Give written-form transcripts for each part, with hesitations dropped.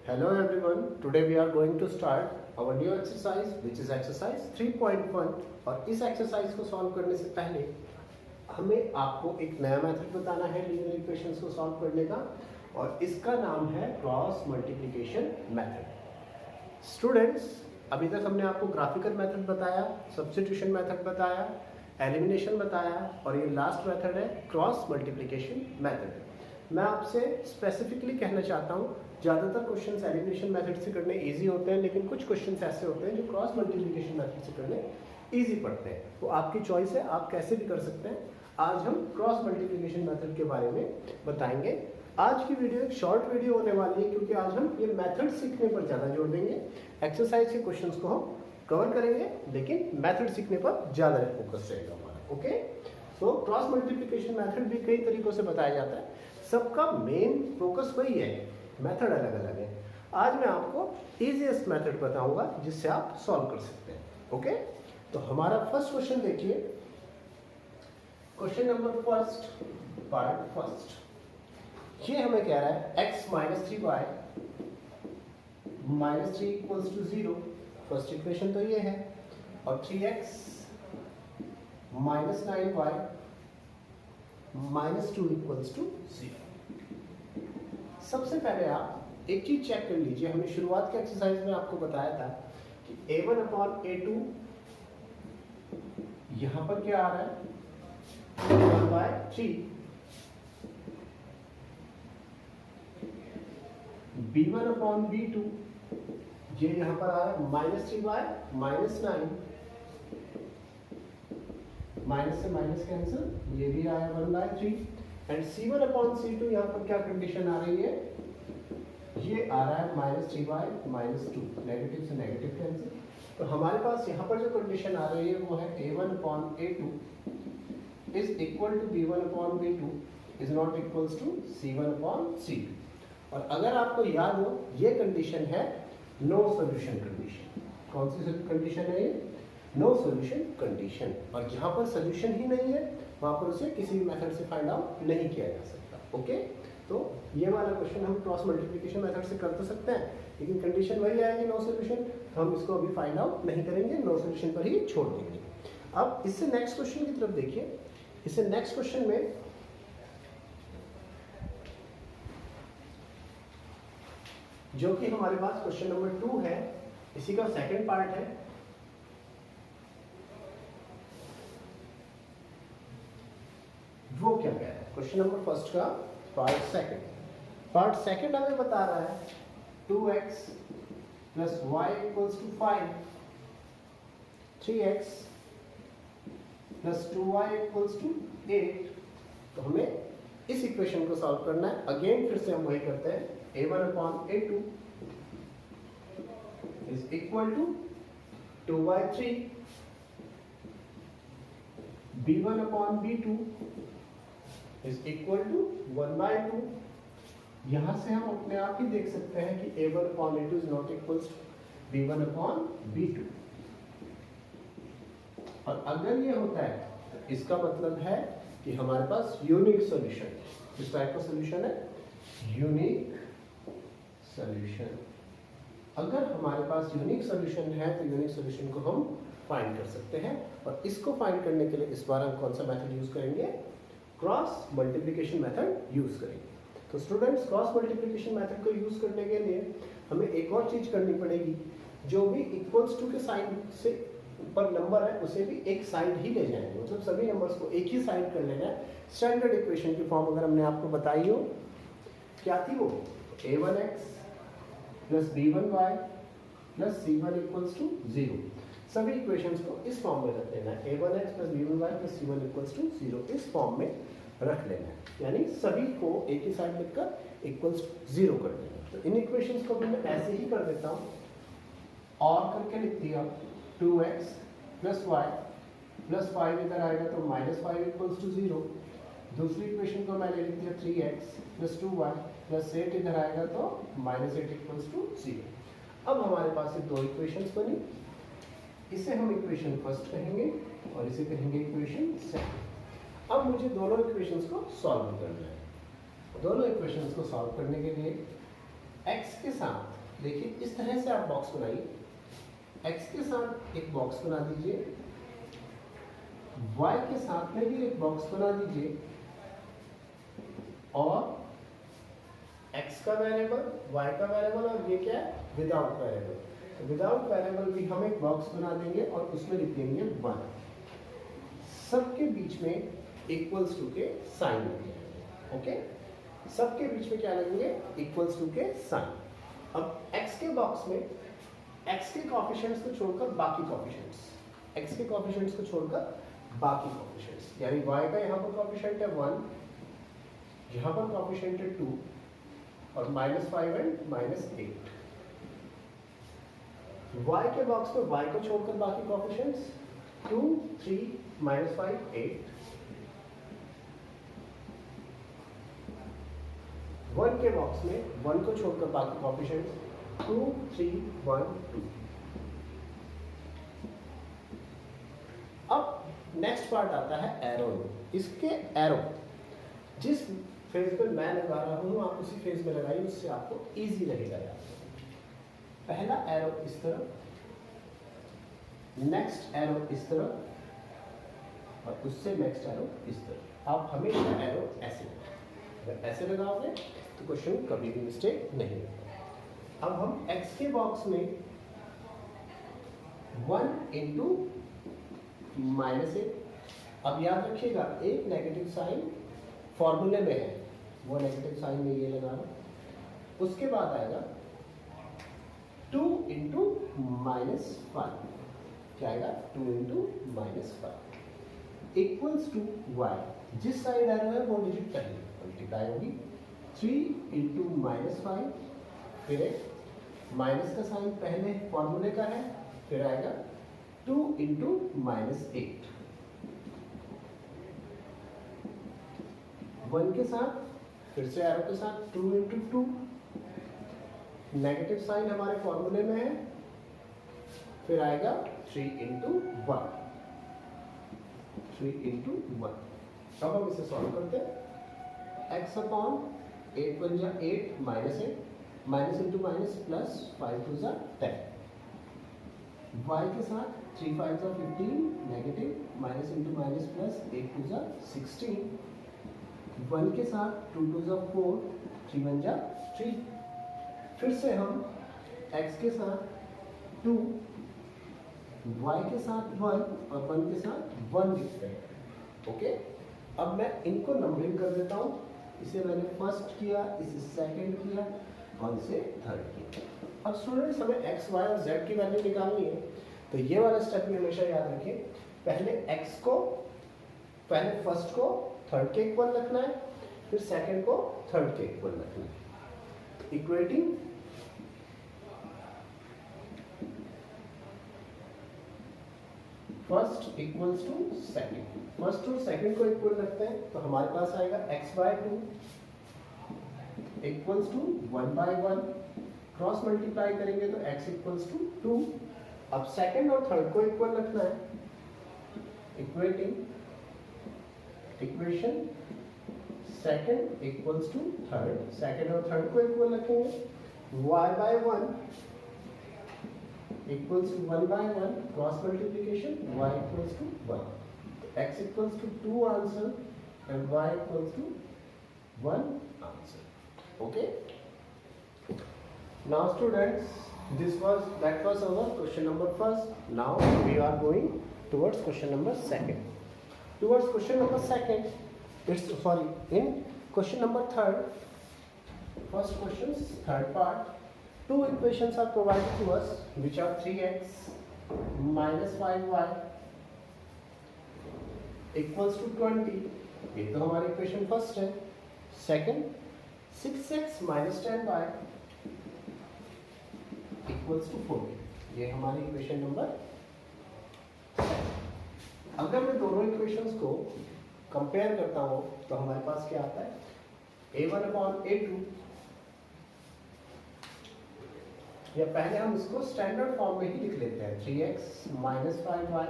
Hello everyone, today we are going to start our new exercise which is exercise 3.1 और इस exercise को solve करने से पहले हमें आपको एक नया मेथड बताना है लीनियर इक्वेशंस को सॉल्व करने का और इसका नाम है क्रॉस मल्टीप्लिकेशन मेथड। स्टूडेंट्स, अभी तक हमने आपको ग्राफिकल मेथड बताया, सब्स्टिट्यूशन मेथड बताया, एलिमिनेशन बताया और ये लास्ट मेथड है क्रॉस मल्टीप्लिकेशन मेथड। मैं आपसे स्पेसिफिकली कहना चाहता हूँ, ज़्यादातर क्वेश्चंस एलिमिनेशन मेथड से करने इजी होते हैं, लेकिन कुछ क्वेश्चंस ऐसे होते हैं जो क्रॉस मल्टीप्लिकेशन मेथड से करने इजी पड़ते हैं। तो आपकी चॉइस है, आप कैसे भी कर सकते हैं। आज हम क्रॉस मल्टीप्लिकेशन मेथड के बारे में बताएंगे। आज की वीडियो एक शॉर्ट वीडियो होने वाली है क्योंकि आज हम ये मेथड सीखने पर ज़्यादा जोर देंगे। एक्सरसाइज के क्वेश्चंस को हम कवर करेंगे, लेकिन मेथड सीखने पर ज़्यादा फोकस रहेगा हमारा। ओके, तो क्रॉस मल्टीप्लिकेशन मेथड भी कई तरीकों से बताया जाता है, सबका मेन फोकस वही है, मेथड अलग अलग है। आज मैं आपको इजीएस्ट मेथड बताऊंगा जिससे आप सॉल्व कर सकते हैं। ओके, तो हमारा फर्स्ट क्वेश्चन देखिए, question number first, part first. ये हमें कह रहा है x minus 3y minus 3 equals to 0। First equation तो ये है, और 3x minus 9y minus 2 equals to 0। सबसे पहले आप एक चीज चेक कर लीजिए, हमने शुरुआत के एक्सरसाइज में आपको बताया था कि a1 अपॉन a2 यहां पर क्या आ रहा है 1/3, b1 अपॉन b2 ये यहां पर आ रहा है माइनस 3 माइनस 9, माइनस से माइनस कैंसिल, ये भी आया 1/3 एंड c1 अपॉन c2 यहाँ पर क्या कंडीशन आ रही है, ये आ रहा है माइनस 3 माइनस 2, नेगेटिव से नेगेटिव कैंसिल। तो हमारे पास यहाँ पर जो कंडीशन आ रही है वो है a1 upon a2 is equal to b1 upon b2 is not equals to c1 upon c2। और अगर आपको याद हो, ये कंडीशन है नो सोल्यूशन कंडीशन। कौन सी कंडीशन है ये? No solution condition. और जहां पर सोल्यूशन ही नहीं है वहां पर उसे किसी भी मेथड से फाइंड आउट नहीं किया जा सकता। ओके, तो ये वाला क्वेश्चन हम क्रॉस मल्टीप्लिकेशन मेथड से कर तो सकते हैं, लेकिन कंडीशन वही आएगी नो सोल्यूशन, तो हम इसको अभी फाइंड आउट नहीं करेंगे, नो सोल्यूशन पर ही छोड़ देंगे। अब इससे नेक्स्ट क्वेश्चन की तरफ देखिए। इससे नेक्स्ट क्वेश्चन में जो कि हमारे पास क्वेश्चन नंबर 2 है, इसी का सेकंड पार्ट है। वो क्या कह रहा है? क्वेश्चन नंबर फर्स्ट का पार्ट सेकंड। पार्ट सेकंड हमें बता रहा है 2x plus y equals to 5, 3x plus 2y equals to 8। तो हमें इस इक्वेशन को सॉल्व करना है। अगेन फिर से हम वही करते हैं, a1 upon a2 is equal to 2/3, b1 upon b2 is equal to 1/2। यहां से हम अपने आप ही देख सकते हैं कि a1 upon a2 is not equals to b1 upon b2। और अगर ये होता है तो इसका मतलब है कि हमारे पास यूनिक सॉल्यूशन। किस टाइप का सॉल्यूशन है? Unique solution. अगर हमारे पास यूनिक सॉल्यूशन है तो यूनिक सॉल्यूशन को हम फाइंड कर सकते हैं, और इसको फाइंड करने के लिए इस बार हम कौन सा मेथड यूज करेंगे? क्रॉस मल्टीप्लिकेशन मेथड यूज करेंगे। तो स्टूडेंट्स, क्रॉस मल्टीप्लिकेशन मेथड को यूज करने के लिए हमें एक और चीज करनी पड़ेगी, जो भी इक्वल्स टू के साइन से ऊपर नंबर है उसे भी एक साइड ही ले जाएंगे, मतलब सभी नंबर्स को एक ही साइड कर लेना है। स्टैंडर्ड इक्वेशन की फॉर्म अगर हमने आपको बताई हो, क्या थी वो? a1x plus b1y plus c1 equals to 0। सभी इक्वेशंस को इस फॉर्म में रख लेना है, a1x plus b1y plus c1 equals to 0 इस फॉर्म में रख लेना है, यानी सभी को एक ही साइड लिखकर इक्वल्स टू 0 कर देना। तो इन इक्वेशंस को भी मैं ऐसे ही कर देता हूँ, और करके लिख दिया 2x प्लस y प्लस 5 इधर आएगा तो माइनस 5 इक्वल्स टू 0। दूसरी इक्वेशन को मैंने लिख दिया 3x प्लस 2y प्लस 8 इधर आएगा तो माइनस 8 इक्वल्स टू 0। अब हमारे पास ये दो इक्वेशंस बनी, इसे हम इक्वेशन फर्स्ट कहेंगे और इसे कहेंगे इक्वेशन सेकंड। अब मुझे दोनों इक्वेशंस को सॉल्व करना है। दोनों इक्वेशंस को सॉल्व करने के लिए x के साथ देखिए इस तरह से आप बॉक्स बनाइए, x के साथ एक बॉक्स बना दीजिए, y के साथ में भी एक बॉक्स बना दीजिए, और x का वेरिएबल, y का वेरिएबल, और ये क्या है विदाउट वेरिएबल। तो विदाउट वेरिएबल भी हम एक बॉक्स बना देंगे और उसमें लिख देंगे 1। सबके बीच में इक्वल्स टू के साइन लगेंगे। ओके, सबके बीच में क्या लगेंगे, इक्वल्स टू के साइन। अब x के बॉक्स में x के कोएफिशिएंट्स को छोड़कर बाकी कोएफिशिएंट्स, x के कोएफिशिएंट्स को छोड़कर बाकी कोएफिशिएंट्स, यानी y का यहाँ पर कोएफिशिएंट है 1, यहाँ पर कोएफिशिएंट है 2, और -5 एंड -8। y के बॉक्स में y को छोड़कर बाकी कोएफिशिएंट्स 2, 3, -5, 8। 1 के बॉक्स में 1 को छोड़कर बाकी कोएफिशिएंट्स 2, 3, 1, 2। अब नेक्स्ट पार्ट आता है एरो। इसके एरो जिस फेज पे मैं लगा रहा हूं आप उसी फेज में लगाइए, उससे आपको इजी रहेगा यार। पहला एरो इस तरफ, नेक्स्ट एरो इस तरफ, और उससे नेक्स्ट एरो इस तरफ। आप हमेशा एरो ऐसे लगाओ, अगर ऐसे लगाओगे तो क्वेश्चन कभी भी मिस्टेक नहीं होगा। अब हम x के बॉक्स में 1 इंटू -8। अब याद रखिएगा एक नेगेटिव साइन फॉर्मूले में है, वो नेगेटिव साइन में ये लगा रहा। उसके बाद आएगा 2 इंटू -5, क्या आएगा 2 इंटू -5 इक्वल्स टू y। जिस साइड एरो है वो डिजिट पहले मल्टीप्लाई होगी, 3 इंटू -5, फिर एक माइनस का साइन पहले फॉर्मूले का है, फिर आएगा 2 इंटू -8। 1 के साथ फिर से एरो के साथ 2 इंटू 2, नेगेटिव साइन हमारे फॉर्मूले में है, फिर आएगा 3 इंटू 1, 3 इंटू 1। अब हम इसे सॉल्व करते हैं। x अपॉन 8 बन जा 8 -8, माइनस इंटू माइनस प्लस 5 टू जा 10। y के साथ 3 5 जा 15 negative, minus into minus plus 8 टू जा 16। 1 के साथ 2 टू जा 4, 3 1 जा 3। फिर से हम x के साथ 2, y के साथ 1 और 1 के साथ 1 लिखते हैं। ओके, अब मैं इनको नंबरिंग कर देता हूँ। इसे मैंने फर्स्ट किया, इसे सेकंड किया और इसे थर्ड किया। अब स्टूडेंट्स हमें x, y और z की वैल्यू निकालनी है, तो ये वाला स्टेप में हमेशा याद रखें, पहले x को, पहले फर्स्ट को थर्ड के इक्वल रखना है, फिर सेकंड को थर्ड के इक्वल रखना है। Equating first equals to second, first और सेकंड को इक्वल रखते हैं, तो हमारे पास आएगा x/2 equals to 1/1। Cross multiply करेंगे तो x इक्वल्स टू 2। अब सेकंड और थर्ड को इक्वल रखना है, equating equation second equals to third, second और थर्ड को इक्वल रखेंगे, y/1 equals to 1/1, cross multiplication, y equals to 1, x equals to 2 answer and y equals to 1 answer. Okay, now students, that was our question number first. Now we are going towards question number second. Towards question number second, in question number third, first questions, third part, two equations are provided to us, which are 3x minus 5y equals to 20. ये तो हमारी equation first है। Second 6x minus 10y equals to 4, ये हमारी equation number. अगर मैं दोनों equations को कंपेयर करता हूँ तो हमारे पास क्या आता है, a1/a2, या पहले हम इसको स्टैंडर्ड फॉर्म में ही लिख लेते हैं, 3x minus 5y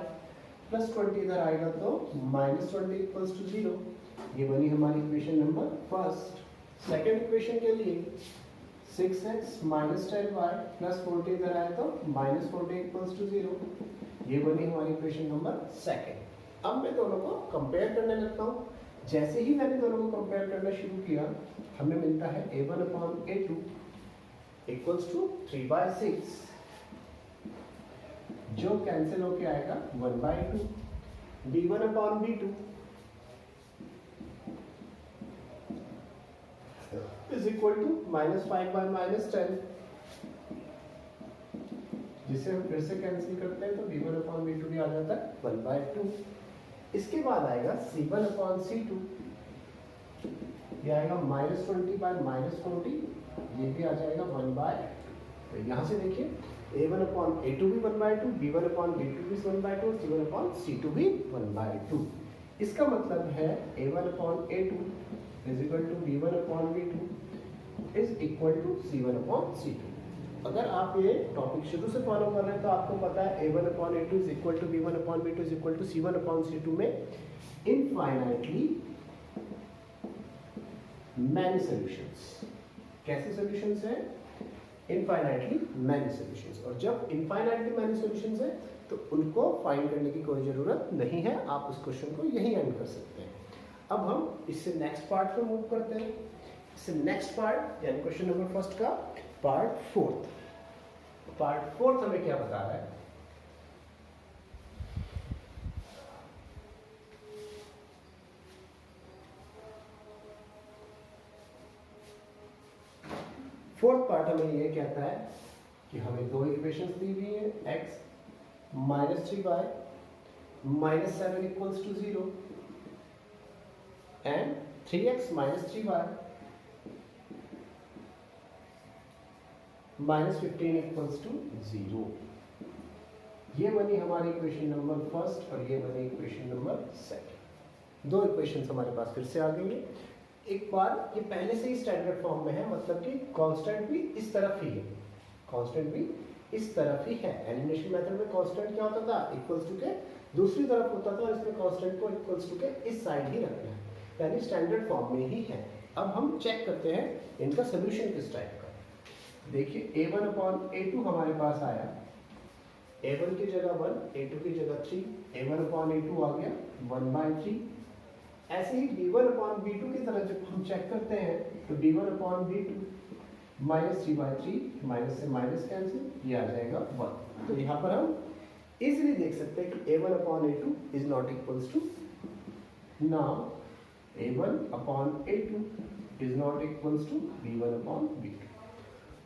प्लस 20 इधर आएगा तो -20 इक्वल्स टू 0। ये बनी हमारी equation number first. Second equation के लिए 6x माइनस 10y प्लस 40 इधर आया तो माइनस 40 इक्वल्स टू 0। ये बनी हमारी इक्वेशन नंबर सेकेंड। अब मैं दोनों को कंपेयर करने लगता हूँ। जैसे ही मैंने दोनों को कंपेयर करना शुरू किया, हमें मिलता है a1 upon a2 equals to 3/6, जो कैंसिल होके आएगा 1/2, b1 upon b2 is equal to -5/-10, जिसे हम फिर से कैंसिल करते हैं तो b1 अपॉन b2 भी आ जाता है 1/2। इसके बाद आएगा c1 अपॉन c2, ये आएगा -20/-40, ये भी आ जाएगा 1/2। तो यहाँ से देखिए a1 अपॉन a2 भी 1/2, b1 अपॉन b2 भी 1/2, c1 अपॉन c2 भी 1/2। इसका मतलब है a1 upon a2 is equal to b1 upon b2 is equal to c1 upon c2। अगर आप ये टॉपिक शुरू से फॉलो कर रहे हैं तो आपको पता है a1 upon a2 is equal to b1 upon b2 is equal to c1 upon c2 में इनफाइनाइटली मैनी सॉल्यूशंस। कैसे सॉल्यूशंस हैं? Infinitely many solutions. और जब इनफाइनाइटली मैनी सॉल्यूशंस है तो उनको फाइंड करने की कोई जरूरत नहीं है, आप उस क्वेश्चन को यही एंड कर सकते हैं। अब हम इससे नेक्स्ट पार्ट पे मूव करते हैं। इससे नेक्स्ट पार्ट यानी क्वेश्चन नंबर फर्स्ट का पार्ट फोर्थ हमें क्या बता रहा है? फोर्थ पार्ट हमें ये कहता है कि हमें दो इक्वेशंस दी हुई है, x minus 3y minus 7 equals to 0 and 3x minus 3y minus 15 equals to 0। ये बनी हमारी इक्वेशन नंबर फर्स्ट और ये बनी इक्वेशन नंबर सेकंड। दो इक्वेशंस हमारे पास फिर से आ गई है। एक बार ये पहले से ही स्टैंडर्ड फॉर्म में है, मतलब कि कांस्टेंट भी इस तरफ ही है, कांस्टेंट भी इस तरफ ही है। एलिमिनेशन मेथड में कांस्टेंट क्या होता था? इक्वल्स टू के दूसरी तरफ होता था, और इसमें कांस्टेंट को इक्वल्स टू के इस साइड ही रखना है, यानी स्टैंडर्ड फॉर्म में ही है। अब हम चेक करते हैं इनका सोल्यूशन किस टाइप का। देखिए a1 अपॉन a2 हमारे पास आया, a1 की जगह 1, a2 की जगह 3, a1 अपॉन a2 आ गया 1/3। ऐसे ही b1 अपॉन b2 की तरह जब हम चेक करते हैं तो b1 upon b2 minus 3/3, minus से माइनस कैंसिल, ये आ जाएगा 1। तो यहाँ पर हम इजीली देख सकते हैं कि a1 upon a2 is not equals to, now a1 upon a2 is not equals to b1 upon b2।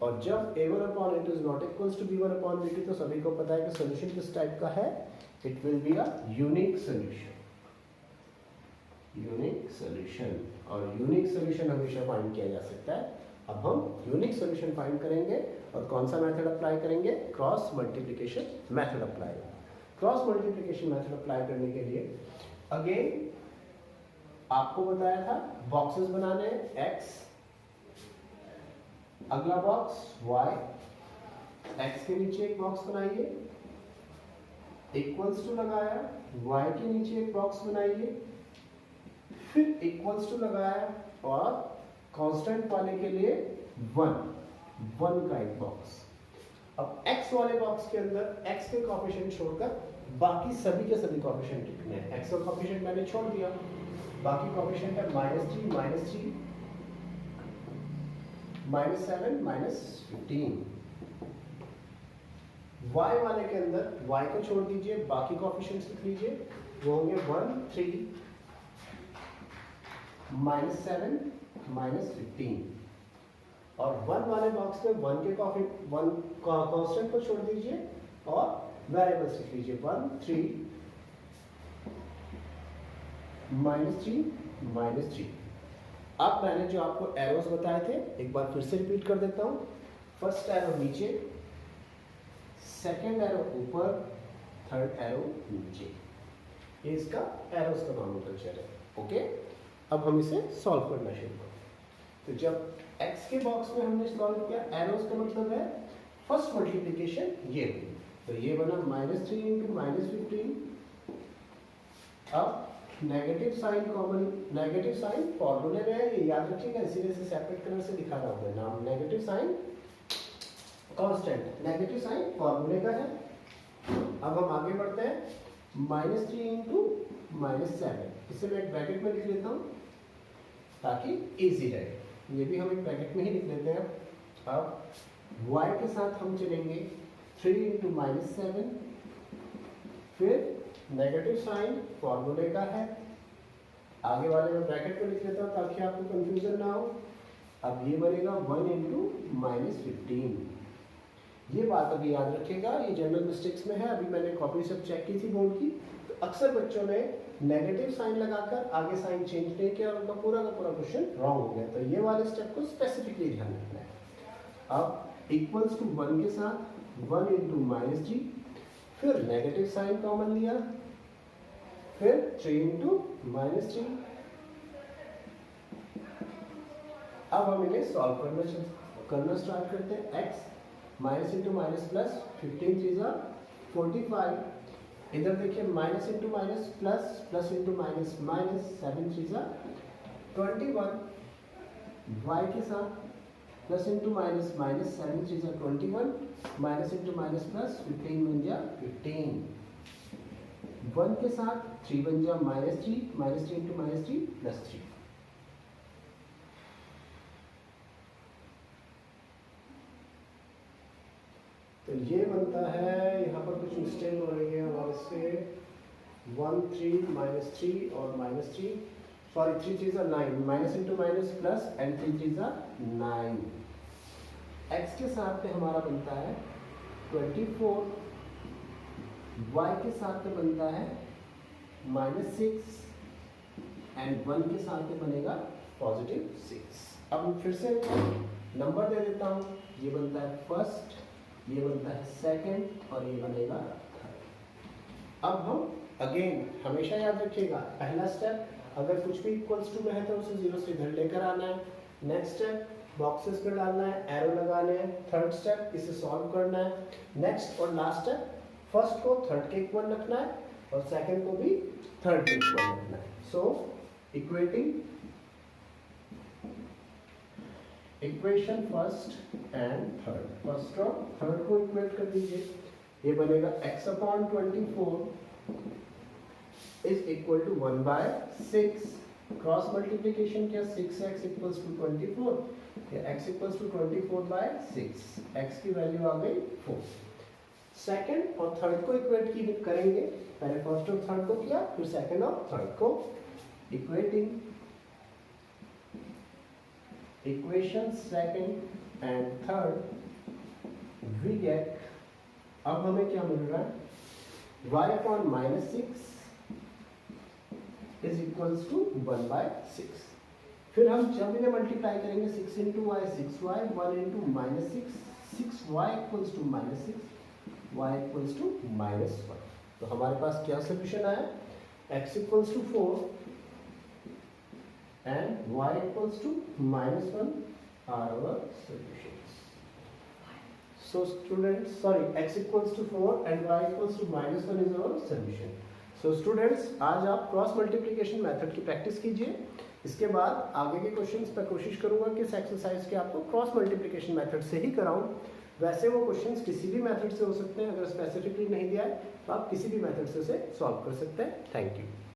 और जब a1 upon a2 is not equals to b1 upon b2 तो सभी को पता है कि सॉल्यूशन किस टाइप का है? It will be a unique solution. Unique solution, और यूनिक सॉल्यूशन हमेशा फाइंड किया जा सकता है। अब हम यूनिक सॉल्यूशन फाइंड करेंगे और कौन सा मेथड अप्लाई करेंगे? Cross multiplication method apply. Cross multiplication method apply करने के लिए अगेन आपको बताया था बॉक्सेस बनाने हैं, x, अगला बॉक्स y, x के नीचे एक बॉक्स बनाइए, इक्वल्स टू लगाया, y के नीचे एक बॉक्स बनाइए, फिर इक्वल्स टू लगाया और कांस्टेंट वाले के लिए 1 का एक बॉक्स। अब x वाले बॉक्स के अंदर x के कोएफिशिएंट छोड़कर बाकी सभी के सभी कोएफिशिएंट लिखने हैं। x का कोएफिशिएंट मैंने छोड़ दिया, बाकी कोएफिशिएंट है -3, -3, -7, -15। y वाले के अंदर y को छोड़ दीजिए, बाकी कोएफिशिएंट्स लिख लीजिए, वो होंगे 1, 3, -7, -15। और 1 वाले बॉक्स में 1 के कांस्टेंट को छोड़ दीजिए और वेरिएबल्स लिख लीजिए 1, 3, -3, -3। अब मैंने जो आपको एरोस बताए थे एक बार फिर से रिपीट कर देता हूं। फर्स्ट एरो नीचे, सेकेंड एरो ऊपर, थर्ड एरो नीचे। ये इसका एरोस का नोमेनक्लेचर है। ओके, अब हम इसे सॉल्व करना शुरू करें। तो जब x के बॉक्स में हमने सॉल्व किया, एरोस का मतलब है फर्स्ट मल्टीप्लिकेशन ये हुई, तो ये बना -3 × -15। अब negative sign common, negative sign फॉर्मूले में है, ये याद रखिएगा, इसीलिए इसे सेपरेट कलर से दिखा रहा हूं मैं नाम। Negative sign constant, negative sign फॉर्मूले का है। अब हम आगे बढ़ते हैं, -3 इंटू -7, इसे मैं एक ब्रैकेट में लिख लेता हूं ताकि इजी रहे। ये भी हम एक ब्रैकेट में ही लिख लेते हैं। अब y के साथ हम चलेंगे 3 इंटू -7, फिर नेगेटिव साइन फॉर्मूले का है, आगे वाले में ब्रैकेट में लिख लेता हूँ ताकि आपको कंफ्यूजन ना हो। अब ये बनेगा 1 इंटू -15। ये बात अभी याद रखिएगा, ये जनरल मिस्टेक्स में है। अभी मैंने कॉपी सब चेक की थी बोर्ड की, तो अक्सर बच्चों ने नेगेटिव साइन लगाकर आगे साइन चेंज नहीं किया और उनका पूरा का पूरा क्वेश्चन रॉन्ग हो गया। तो ये वाले स्टेप को स्पेसिफिकली ध्यान रखना है। अब इक्वल्स टू 1 के साथ 1 इंटू -3, फिर नेगेटिव साइन कॉमन लिया, फिर 3 इंटू -3। अब हम इन्हें सॉल्व करना स्टार्ट करते हैं। x minus into minus plus 15 3 जा 45, इधर देखिए minus into minus plus, plus into minus minus, 7 3 जा 21, y के साथ प्लस इंटू माइनस माइनस 7 3 जा 21, माइनस इंटू माइनस प्लस 15 बन जा 15, 1 के साथ 3 बन जा -3, -3 इंटू -3 +3। तो ये बनता है, यहाँ पर कुछ मिस्टेक हो रही है हमारे से, 1 3 -3 और -3, सॉरी 3 3 जा 9, minus into minus plus and 3 3 जा 9। x के साथ में हमारा बनता है 24, y के साथ में बनता है -6 एंड 1 के साथ में बनेगा +6। अब फिर से नंबर दे देता हूँ, ये बनता है फर्स्ट, ये बनता है सेकंड और ये बनेगा थर्ड। अब हम अगेन हमेशा याद रखिएगा, पहला स्टेप अगर कुछ भी इक्वल्स टू में है तो उसे 0 से इधर लेकर आना है। नेक्स्ट स्टेप बॉक्सेस में डालना है, एरो लगाने हैं। थर्ड स्टेप इसे सॉल्व करना है। नेक्स्ट और लास्ट स्टेप, फर्स्ट को थर्ड के इक्वल रखना है और सेकंड को भी थर्ड के इक्वल रखना है। So equating equation first and third, first और थर्ड को इक्वेट कर दीजिए। ये बनेगा x/24 is equal to 1/6, cross multiplication किया 6x इक्वल्स टू 24, या x इक्वल्स टू 24/6, x की वैल्यू आ गई 4। सेकंड और थर्ड को इक्वेट करेंगे, पहले फर्स्ट और थर्ड को किया, फिर सेकंड और थर्ड को equating equation second and third we get, अब हमें क्या मिल रहा है, y/-6 इज इक्वल्स टू 1/6। फिर हम जब इन्हें मल्टीप्लाई करेंगे 6 into y 6y, 1 into -6, 6y equals to -6, y equals to -1। तो हमारे पास क्या सोल्यूशन आया, x equals to 4 and y equals to -1 are our solutions. So students, sorry, x equals to 4 and y equals to -1 is our solution. So students, आज आप cross multiplication method की practice कीजिए। इसके बाद आगे के क्वेश्चंस पर कोशिश करूंगा कि इस एक्सरसाइज के आपको क्रॉस मल्टीप्लिकेशन मेथड से ही कराऊं। वैसे वो क्वेश्चंस किसी भी मेथड से हो सकते हैं, अगर स्पेसिफिकली नहीं दिया है तो आप किसी भी मेथड से उसे सॉल्व कर सकते हैं। Thank you.